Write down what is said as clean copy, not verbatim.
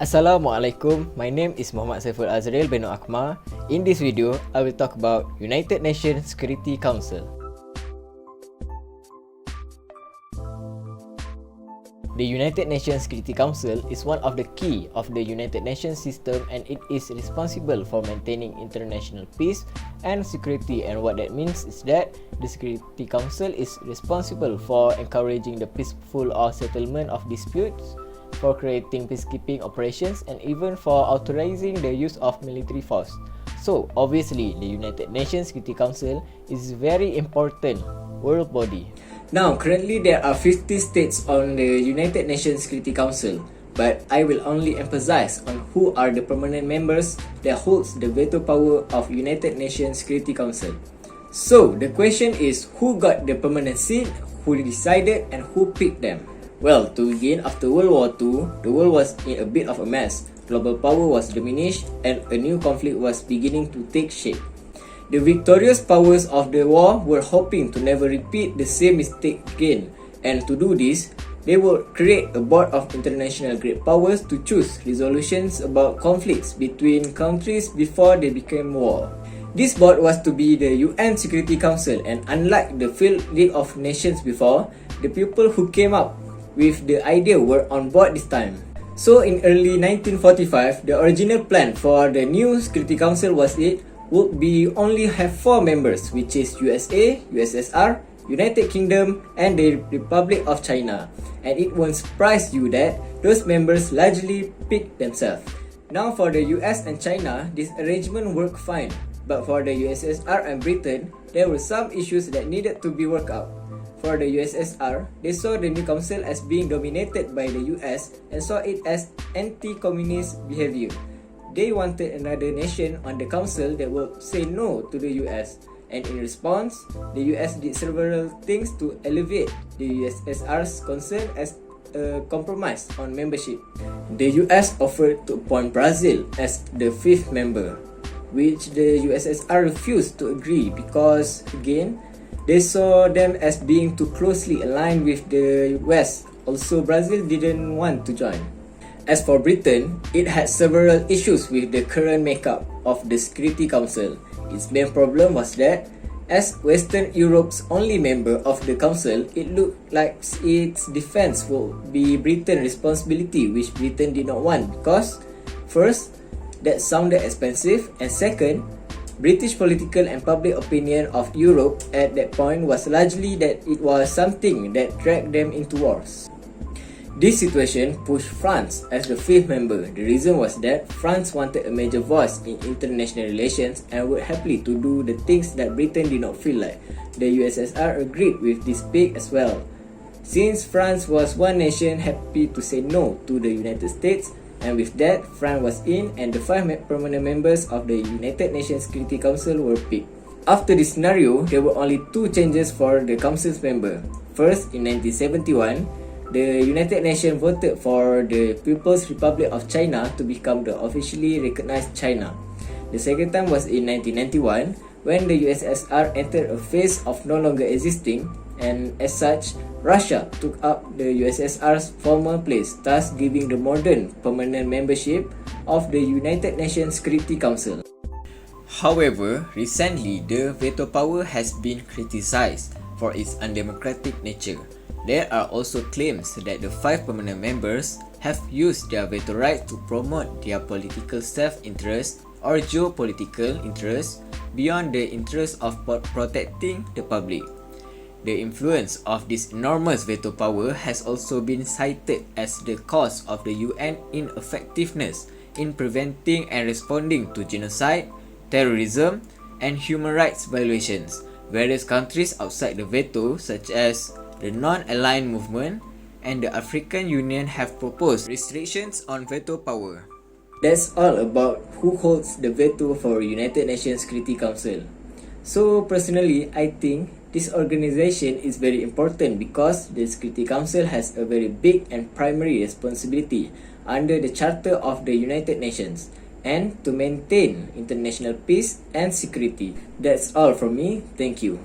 Assalamualaikum, my name is Muhammad Saiful Azrel bin NORAKMAR. In this video, I will talk about United Nations Security Council. The United Nations Security Council is one of the key of the United Nations system, and it is responsible for maintaining international peace and security. And what that means is that the Security Council is responsible for encouraging the peaceful or settlement of disputes, for creating peacekeeping operations, and even for authorizing the use of military force. So obviously the United Nations Security Council is very important world body. Now currently there are 50 states on the United Nations Security Council, but I will only emphasize on who are the permanent members that holds the veto power of United Nations Security Council. So the question is, who got the permanent seat, who decided, and who picked them? Well, to begin, after World War II, the world was in a bit of a mess. Global power was diminished and a new conflict was beginning to take shape. The victorious powers of the war were hoping to never repeat the same mistake again, and to do this, they would create a board of international great powers to choose resolutions about conflicts between countries before they became war. This board was to be the UN Security Council, and unlike the failed League of Nations before, the people who came up with the idea were on board this time. So in early 1945, the original plan for the new Security Council was it would be only have 4 members, which is USA, USSR, United Kingdom, and the Republic of China. And it won't surprise you that those members largely picked themselves. Now for the US and China, this arrangement worked fine. But for the USSR and Britain, there were some issues that needed to be worked out. For the USSR, they saw the new council as being dominated by the US and saw it as anti-communist behavior. They wanted another nation on the council that would say no to the US, and in response, the US did several things to alleviate the USSR's concern as a compromise on membership. The US offered to appoint Brazil as the 5th member, which the USSR refused to agree because, again, they saw them as being too closely aligned with the West. Also, Brazil didn't want to join. As for Britain, it had several issues with the current makeup of the Security Council. Its main problem was that, as Western Europe's only member of the Council, it looked like its defense would be Britain's responsibility, which Britain did not want because, first, that sounded expensive, and second, British political and public opinion of Europe at that point was largely that it was something that dragged them into wars. This situation pushed France as the 5th member. The reason was that France wanted a major voice in international relations and would happily to do the things that Britain did not feel like. The USSR agreed with this pick as well, since France was one nation happy to say no to the United States. And with that, France was in, and the 5 permanent members of the United Nations Security Council were picked. After this scenario, there were only 2 changes for the Council's member. First, in 1971, the United Nations voted for the People's Republic of China to become the officially recognized China. The second time was in 1991, when the USSR entered a phase of no longer existing, and as such, Russia took up the USSR's former place, thus giving the modern permanent membership of the United Nations Security Council. However, recently the veto power has been criticized for its undemocratic nature. There are also claims that the 5 permanent members have used their veto right to promote their political self-interest or geopolitical interests beyond the interest of protecting the public. The influence of this enormous veto power has also been cited as the cause of the UN ineffectiveness in preventing and responding to genocide, terrorism, and human rights violations. Various countries outside the veto, such as the Non-Aligned Movement and the African Union, have proposed restrictions on veto power. That's all about who holds the veto for United Nations Security Council. So personally, I think this organization is very important because the Security Council has a very big and primary responsibility under the Charter of the United Nations and to maintain international peace and security. That's all from me. Thank you.